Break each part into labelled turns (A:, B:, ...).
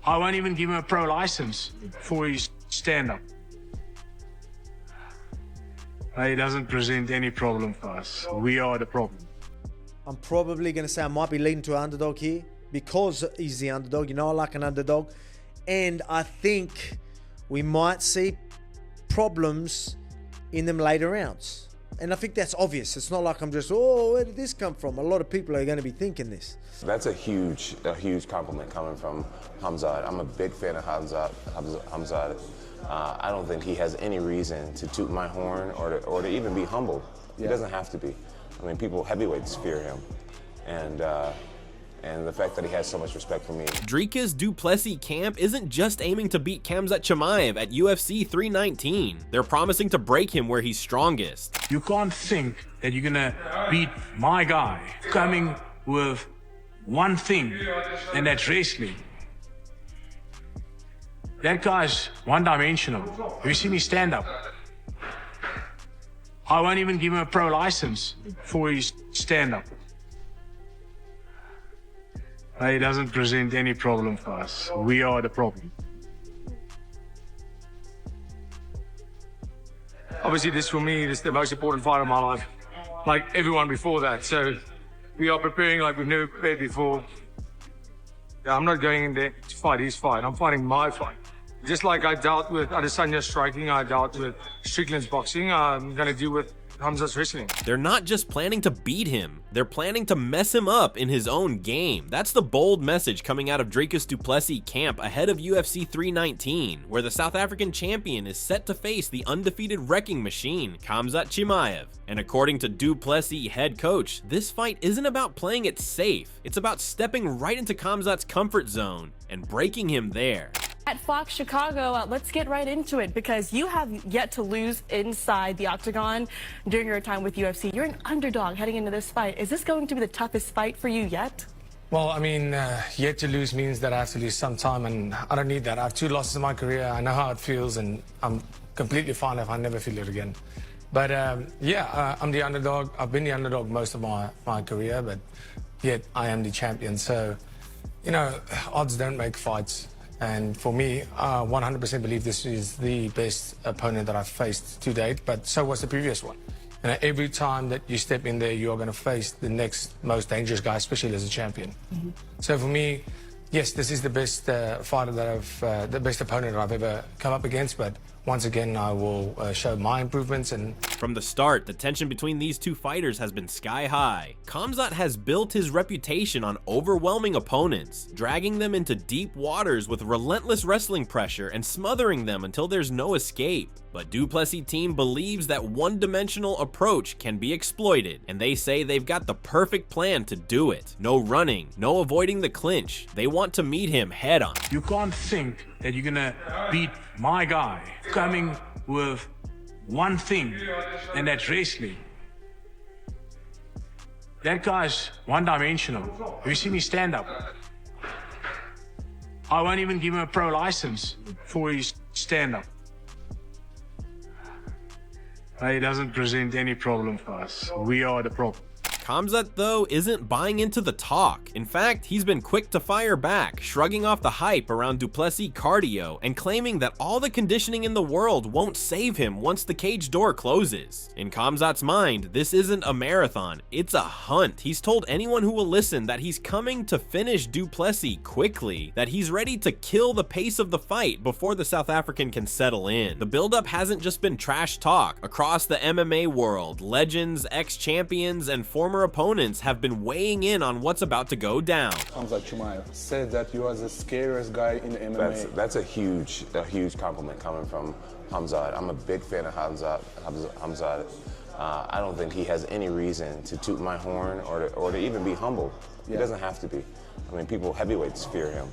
A: I won't even give him a pro license for his stand-up. He doesn't present any problem for us. We are the problem.
B: I'm probably going to say I might be leaning to an underdog here because he's the underdog. You know, I like an underdog. And I think we might see problems in them later rounds. And I think that's obvious. It's not like I'm just, oh, where did this come from? A lot of people are going to be thinking this.
C: That's a huge compliment coming from Khamzat. I'm a big fan of Khamzat. I don't think he has any reason to toot my horn or to even be humble. He doesn't have to be. I mean, heavyweights fear him. And the fact that he has so much respect for me.
D: Dricus du Plessis camp isn't just aiming to beat Khamzat Chimaev at UFC 319. They're promising to break him where he's strongest.
A: You can't think that you're gonna beat my guy coming with one thing, and that's wrestling. That guy's one-dimensional. Have you seen his stand-up? I won't even give him a pro license for his stand-up. He doesn't present any problem for us. We are the problem.
E: Obviously, this for me is the most important fight of my life, like everyone before that. So we are preparing like we've never prepared before. I'm not going in there to fight his fight. I'm fighting my fight. Just like I dealt with Adesanya's striking, I dealt with Strickland's boxing, I'm going to deal with Khamzat's wrestling.
D: They're not just planning to beat him, they're planning to mess him up in his own game. That's the bold message coming out of Dricus du Plessis camp ahead of UFC 319, where the South African champion is set to face the undefeated wrecking machine, Khamzat Chimaev. And according to du Plessis head coach, this fight isn't about playing it safe, it's about stepping right into Khamzat's comfort zone and breaking him there.
F: At Fox Chicago, let's get right into it because you have yet to lose inside the octagon during your time with UFC. You're an underdog heading into this fight. Is this going to be the toughest fight for you yet?
E: Well, I mean, yet to lose means that I have to lose some time, and I don't need that. I have 2 losses in my career. I know how it feels, and I'm completely fine if I never feel it again. But yeah, I'm the underdog. I've been the underdog most of my career, but yet I am the champion. So, you know, odds don't make fights. And for me, I 100% believe this is the best opponent that I've faced to date, but so was the previous one. And every time that you step in there, you are going to face the next most dangerous guy, especially as a champion. So for me, yes, this is the best fighter that the best opponent that I've ever come up against, but once again, I will show my improvements. And
D: from the start, the tension between these two fighters has been sky high. Khamzat has built his reputation on overwhelming opponents, dragging them into deep waters with relentless wrestling pressure and smothering them until there's no escape. But du Plessis team believes that one-dimensional approach can be exploited, and they say they've got the perfect plan to do it. No running, no avoiding the clinch. They want to meet him head on.
A: You can't think that you're gonna beat my guy coming with one thing, and that's wrestling. That guy's one-dimensional. Have you seen his stand-up? I won't even give him a pro license for his stand-up. He doesn't present any problem for us. We are the problem.
D: Khamzat, though, isn't buying into the talk. In fact, he's been quick to fire back, shrugging off the hype around du Plessis cardio and claiming that all the conditioning in the world won't save him once the cage door closes. In Khamzat's mind, this isn't a marathon, it's a hunt. He's told anyone who will listen that he's coming to finish du Plessis quickly, that he's ready to kill the pace of the fight before the South African can settle in. The buildup hasn't just been trash talk. Across the MMA world, legends, ex-champions, and former opponents have been weighing in on what's about to go down.
G: Khamzat Chimaev said that you are the scariest guy in the MMA.
C: That's a huge compliment coming from Khamzat. I'm a big fan of Khamzat. I don't think he has any reason to toot my horn or to even be humble. He doesn't have to be. I mean, heavyweights fear him.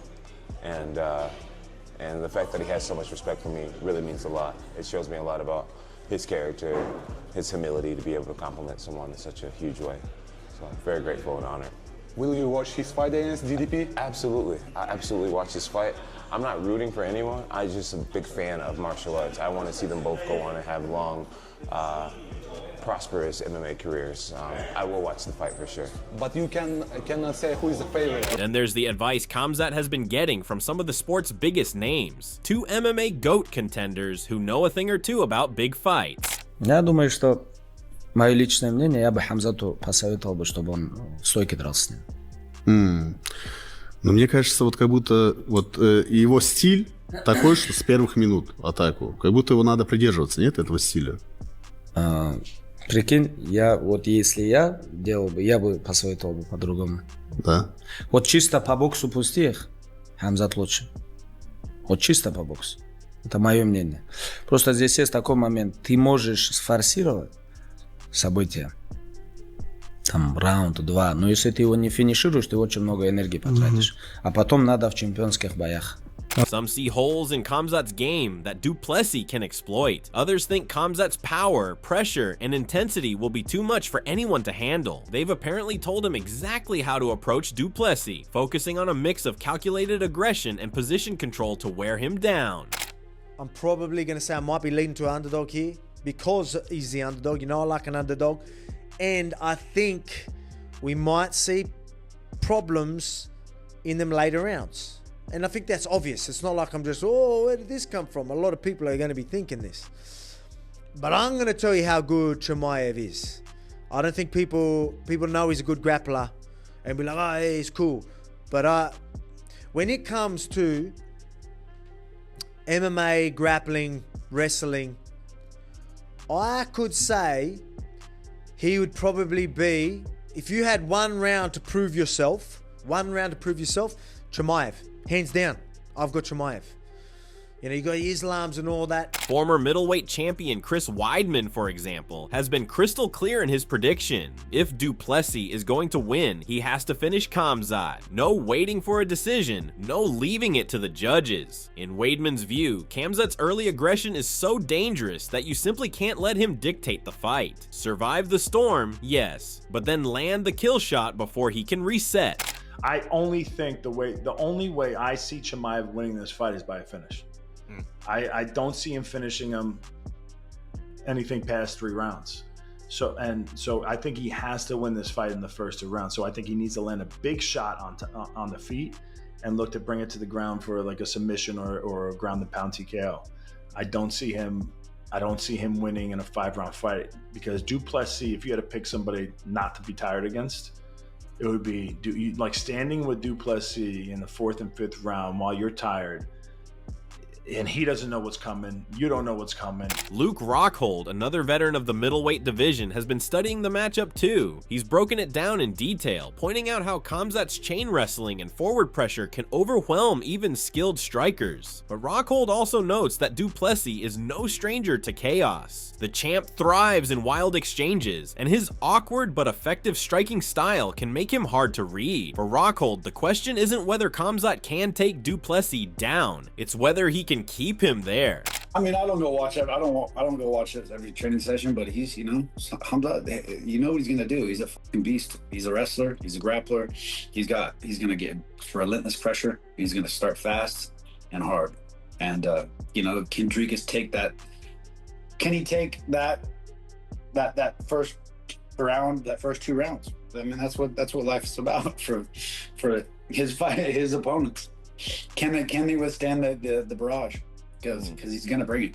C: And the fact that he has so much respect for me really means a lot. It shows me a lot about his character, his humility to be able to compliment someone in such a huge way. So I'm very grateful and honored.
G: Will you watch his fight against DDP?
C: Absolutely. I absolutely watch this fight. I'm not rooting for anyone. I'm just a big fan of martial arts. I want to see them both go on and have long prosperous MMA careers. I will watch the fight for sure.
G: But you cannot say who is the favorite.
D: Then there's the advice Khamzat has been getting from some of the sport's biggest names. Two MMA GOAT contenders who know a thing or two about big fights.
H: Я думаю, что мое личное мнение, я бы Хамзату посоветовал бы, чтобы он в стойке дрался с ним.
I: Но мне кажется, вот как будто вот его стиль такой, что с первых минут атаку. Как будто его надо придерживаться, нет, этого стиля?
H: Прикинь, если я делал бы, я бы посоветовал бы по-другому.
I: Да.
H: Вот чисто по боксу пустых, Хамзат лучше. Вот чисто по боксу. Это мое мнение. Просто здесь есть такой момент. Ты можешь сфорсировать события. Там раунд, 2. Но если ты его не финишируешь, ты очень много энергии потратишь. А потом надо в чемпионских боях.
D: Some see holes in Khamzat's game that Plessis can exploit. Others think Khamzat's power, pressure, and intensity will be too much for anyone to handle. They've apparently told him exactly how to approach Plessis, focusing on a mix of calculated aggression and position control to wear him down.
B: I'm probably going to say I might be leading to an underdog here because he's the underdog. You know, I like an underdog. And I think we might see problems in them later rounds. And I think that's obvious. It's not like I'm just, oh, where did this come from? A lot of people are going to be thinking this. But I'm going to tell you how good Chimaev is. I don't think people know he's a good grappler and be like, oh, yeah, he's cool. But when it comes to MMA, grappling, wrestling, I could say he would probably be, if you had one round to prove yourself, Chimaev. Hands down, I've got Chimaev. You know, you got Islams and all that.
D: Former middleweight champion Chris Weidman, for example, has been crystal clear in his prediction. If Plessis is going to win, he has to finish Khamzat. No waiting for a decision, no leaving it to the judges. In Weidman's view, Khamzat's early aggression is so dangerous that you simply can't let him dictate the fight. Survive the storm, yes, but then land the kill shot before he can reset.
J: I only think the only way I see Chimaev winning this fight is by a finish. I don't see him finishing him anything past 3 rounds. So I think he has to win this fight in the first 2 rounds. So I think he needs to land a big shot on the feet and look to bring it to the ground for like a submission or a ground and pound TKO. I don't see him winning in a 5-round fight because Plessis, if you had to pick somebody not to be tired against, it would be like standing with Plessis in the 4th and 5th round while you're tired and he doesn't know what's coming, you don't know what's coming.
D: Luke Rockhold, another veteran of the middleweight division, has been studying the matchup too. He's broken it down in detail, pointing out how Khamzat's chain wrestling and forward pressure can overwhelm even skilled strikers. But Rockhold also notes that Plessis is no stranger to chaos. The champ thrives in wild exchanges, and his awkward but effective striking style can make him hard to read. For Rockhold, the question isn't whether Khamzat can take Plessis down, it's whether he can keep him there.
K: I mean, I don't go watch it. I don't go watch it every training session, but he's, you know, you know what he's gonna do. He's a fucking beast. He's a wrestler. He's a grappler. He's gonna get relentless pressure. He's gonna start fast and hard. And you know, can Dricus take that? Can he take that first round, that first 2 rounds? I mean, that's what life is about for his fight, his opponents. Can they withstand the barrage? Because he's gonna bring it.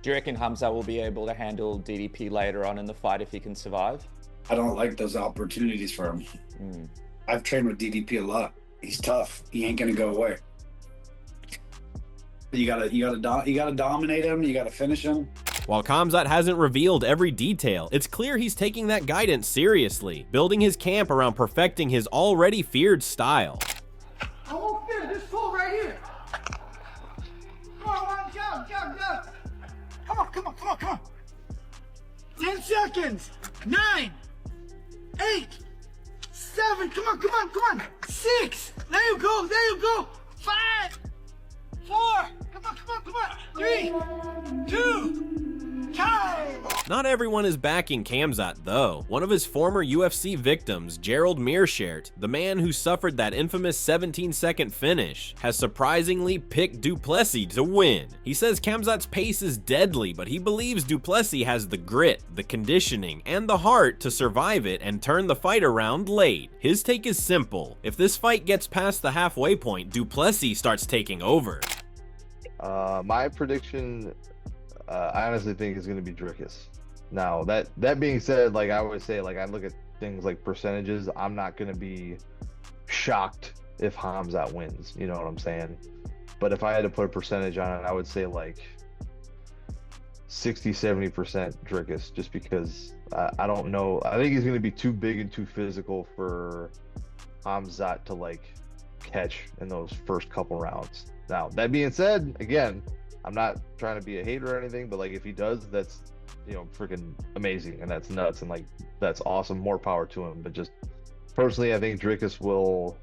L: Do you reckon Khamzat will be able to handle DDP later on in the fight if he can survive?
K: I don't like those opportunities for him. I've trained with DDP a lot. He's tough. He ain't gonna go away. You gotta dominate him. You gotta finish him.
D: While Khamzat hasn't revealed every detail, it's clear he's taking that guidance seriously, building his camp around perfecting his already feared style.
M: I won't fit this pull right here. Come on, jump. Come on. 10 seconds. 9, 8, 7. Come on. 6. There you go. 5, 4. Come on. 3, 2, time.
D: Not everyone is backing Khamzat though. One of his former UFC victims, Gerald Meerschaert, the man who suffered that infamous 17-second finish, has surprisingly picked du Plessis to win. He says Khamzat's pace is deadly, but he believes du Plessis has the grit, the conditioning, and the heart to survive it and turn the fight around late. His take is simple. If this fight gets past the halfway point, du Plessis starts taking over.
N: My prediction, I honestly think is going to be Dricus. Now, that being said, like I always say, like I look at things like percentages, I'm not going to be shocked if Khamzat wins, you know what I'm saying? But if I had to put a percentage on it, I would say like 60-70% Dricus, just because I don't know. I think he's going to be too big and too physical for Khamzat to like catch in those first couple rounds. Now, that being said, again, I'm not trying to be a hater or anything, but like if he does, that's, you know, freaking amazing, and that's nuts, and like that's awesome. More power to him. But just personally, I think Dricus will,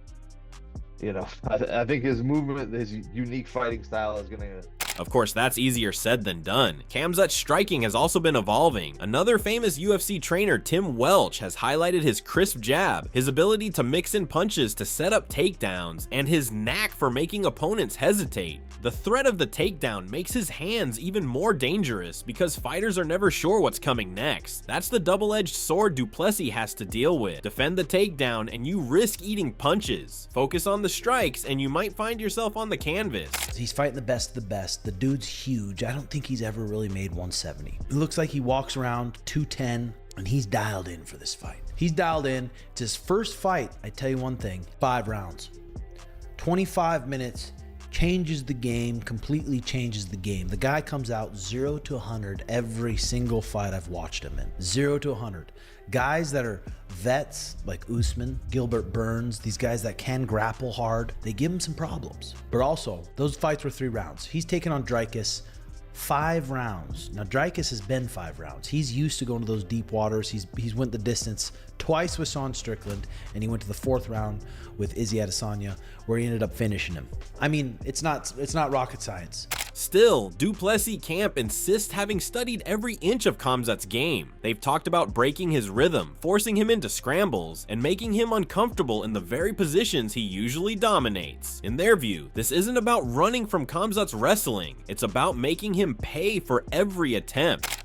N: you know, I think his movement, his unique fighting style is gonna.
D: Of course, that's easier said than done. Khamzat's striking has also been evolving. Another famous UFC trainer, Tim Welch, has highlighted his crisp jab, his ability to mix in punches to set up takedowns, and his knack for making opponents hesitate. The threat of the takedown makes his hands even more dangerous because fighters are never sure what's coming next. That's the double-edged sword du Plessis has to deal with. Defend the takedown and you risk eating punches. Focus on the strikes and you might find yourself on the canvas.
O: He's fighting the best of the best. The dude's huge. I don't think he's ever really made 170. It looks like he walks around 210 and he's dialed in for this fight. He's dialed in. It's his first fight. I tell you one thing, 5 rounds, 25 minutes, changes the game, completely changes the game. The guy comes out 0 to 100 every single fight I've watched him in. 0 to 100. Guys that are vets like Usman, Gilbert Burns, these guys that can grapple hard, they give him some problems. But also, those fights were 3 rounds. He's taken on Dricus 5 rounds. Now, Dricus has been 5 rounds. He's used to going to those deep waters. He's went the distance twice with Sean Strickland, and he went to the 4th round with Izzy Adesanya, where he ended up finishing him. I mean, it's not rocket science.
D: Still, du Plessis camp insists having studied every inch of Khamzat's game. They've talked about breaking his rhythm, forcing him into scrambles, and making him uncomfortable in the very positions he usually dominates. In their view, this isn't about running from Khamzat's wrestling, it's about making him pay for every attempt.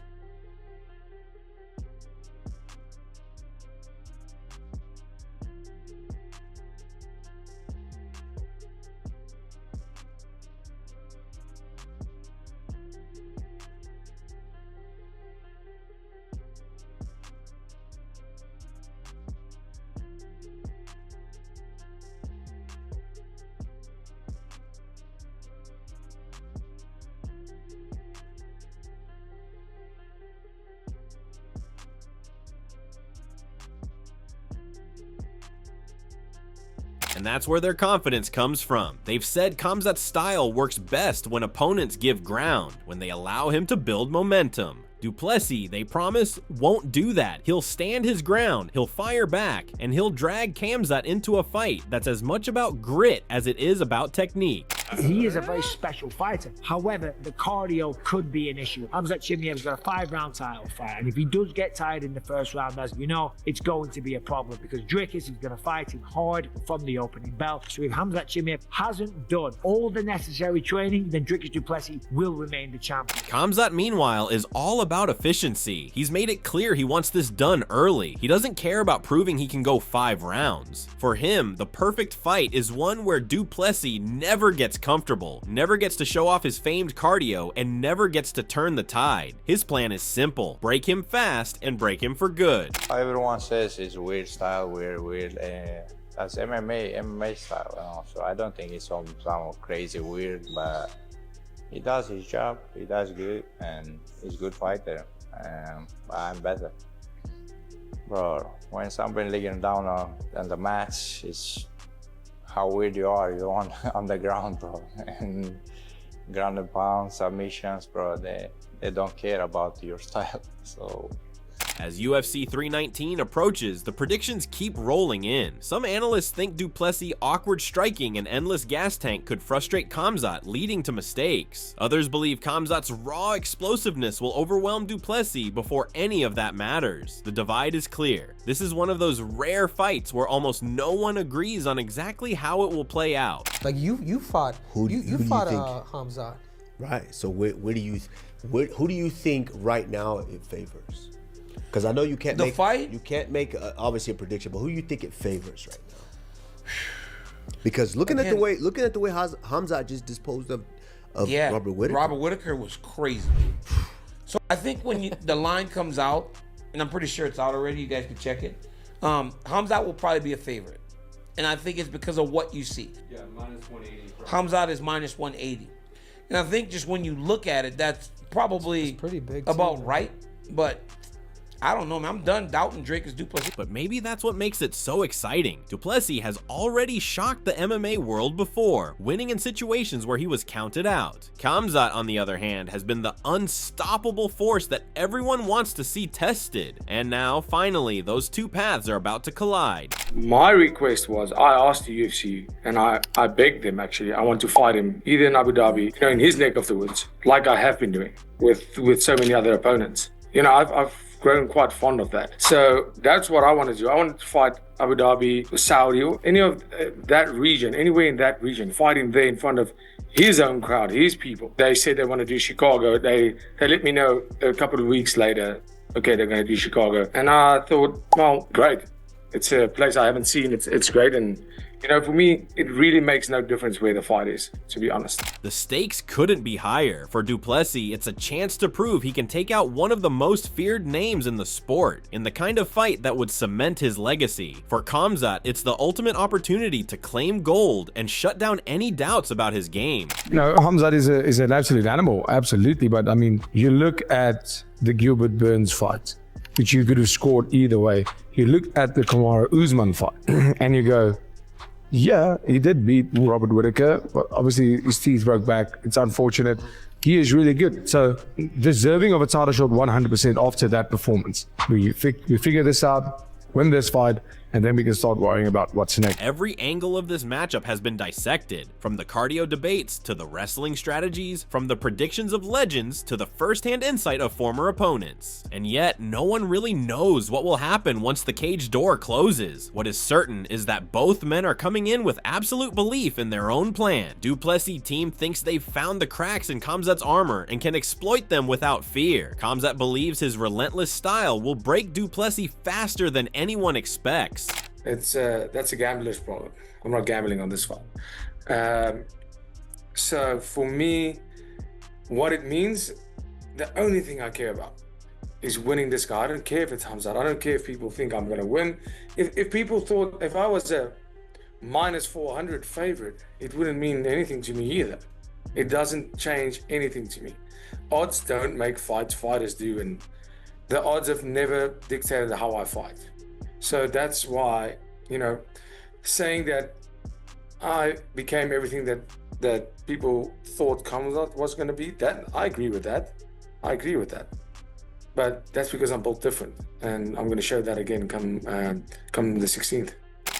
D: And that's where their confidence comes from. They've said Khamzat's style works best when opponents give ground, when they allow him to build momentum. Du Plessis, they promise, won't do that. He'll stand his ground, he'll fire back, and he'll drag Khamzat into a fight that's as much about grit as it is about technique.
P: He is a very special fighter. However, the cardio could be an issue. Khamzat Chimaev's got a 5-round title fight, and if he does get tired in the first round, as you know, it's going to be a problem because Dricus is going to fight him hard from the opening bell. So if Khamzat Chimaev hasn't done all the necessary training, then Dricus du Plessis will remain the champion.
D: Khamzat, meanwhile, is all about efficiency. He's made it clear he wants this done early. He doesn't care about proving he can go 5 rounds. For him, the perfect fight is one where du Plessis never gets comfortable, never gets to show off his famed cardio, and never gets to turn the tide. His plan is simple: break him fast and break him for good.
Q: Everyone says it's weird style, weird. That's MMA style, you know? So I don't think it's some crazy weird, but he does his job, he does good, and he's a good fighter. I'm better. Bro, when somebody laying down on the match, it's how weird you are. You're on the ground, bro. And ground and pound, submissions, bro, they don't care about your style. So
D: As UFC 319 approaches, the predictions keep rolling in. Some analysts think du Plessis' awkward striking and endless gas tank could frustrate Khamzat, leading to mistakes. Others believe Khamzat's raw explosiveness will overwhelm du Plessis before any of that matters. The divide is clear. This is one of those rare fights where almost no one agrees on exactly how it will play out.
R: Like you fought
S: who do you
R: fought
S: think?
R: Khamzat.
S: Right. So who do you think right now it favors? Because I know you can't make obviously a prediction, but who do you think it favors right now? Because looking at the way Khamzat just disposed of Robert Whittaker.
T: Robert Whittaker was crazy. So I think when the line comes out, and I'm pretty sure it's out already, you guys can check it. Khamzat will probably be a favorite, and I think it's because of what you see.
U: Yeah, -180.
T: Khamzat is -180, and I think just when you look at it, that's probably
R: pretty big
T: about
R: too,
T: right, but. I don't know, man. I'm done doubting Dricus du Plessis.
D: But maybe that's what makes it so exciting. Du Plessis has already shocked the MMA world before, winning in situations where he was counted out. Khamzat, on the other hand, has been the unstoppable force that everyone wants to see tested. And now, finally, those two paths are about to collide.
V: My request was, I asked the UFC, and I begged them actually, I want to fight him either in Abu Dhabi, in his neck of the woods, like I have been doing with so many other opponents. I've grown quite fond of that. So that's what I want to do. I want to fight Abu Dhabi, Saudi, or any of that region, anywhere in that region, fighting there in front of his own crowd, his people. They said they want to do Chicago. They let me know a couple of weeks later, okay, they're going to do Chicago. And I thought, well, great. It's a place I haven't seen. It's great. And for me, it really makes no difference where the fight is, to be honest.
D: The stakes couldn't be higher. For du Plessis, it's a chance to prove he can take out one of the most feared names in the sport, in the kind of fight that would cement his legacy. For Khamzat, it's the ultimate opportunity to claim gold and shut down any doubts about his game.
V: Khamzat is an absolute animal, absolutely. But I mean, you look at the Gilbert Burns fight, which you could have scored either way. You look at the Kamaru Usman fight, and you go, yeah, he did beat Robert Whittaker, but obviously his teeth broke back. It's unfortunate. He is really good. So deserving of a title shot 100% after that performance. We figure this out, win this fight, and then we can start worrying about what's next.
D: Every angle of this matchup has been dissected, from the cardio debates to the wrestling strategies, from the predictions of legends to the first-hand insight of former opponents. And yet, no one really knows what will happen once the cage door closes. What is certain is that both men are coming in with absolute belief in their own plan. Du Plessis team thinks they've found the cracks in Khamzat's armor and can exploit them without fear. Khamzat believes his relentless style will break du Plessis faster than anyone expects.
V: That's a gambler's problem. I'm not gambling on this one. So for me, what it means, the only thing I care about is winning this guy. I don't care if it's Khamzat. I don't care if people think I'm going to win. If people thought if I was a -400 favorite, it wouldn't mean anything to me either. It doesn't change anything to me. Odds don't make fights, fighters do, and the odds have never dictated how I fight. So that's why, saying that I became everything that people thought Khamzat was going to be, that I agree with that. But that's because I'm built different, and I'm going to show that again come the 16th.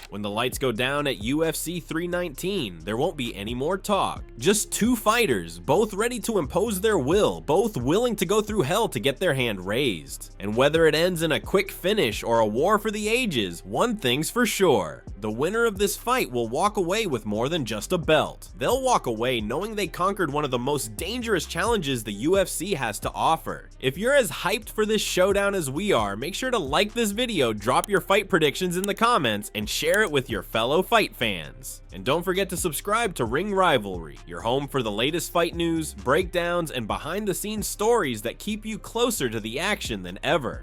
D: When the lights go down at UFC 319, there won't be any more talk. Just two fighters, both ready to impose their will, both willing to go through hell to get their hand raised. And whether it ends in a quick finish or a war for the ages, one thing's for sure. The winner of this fight will walk away with more than just a belt. They'll walk away knowing they conquered one of the most dangerous challenges the UFC has to offer. If you're as hyped for this showdown as we are, make sure to like this video, drop your fight predictions in the comments, and share it with your fellow fight fans. And don't forget to subscribe to Ring Rivalry, your home for the latest fight news, breakdowns, and behind-the-scenes stories that keep you closer to the action than ever.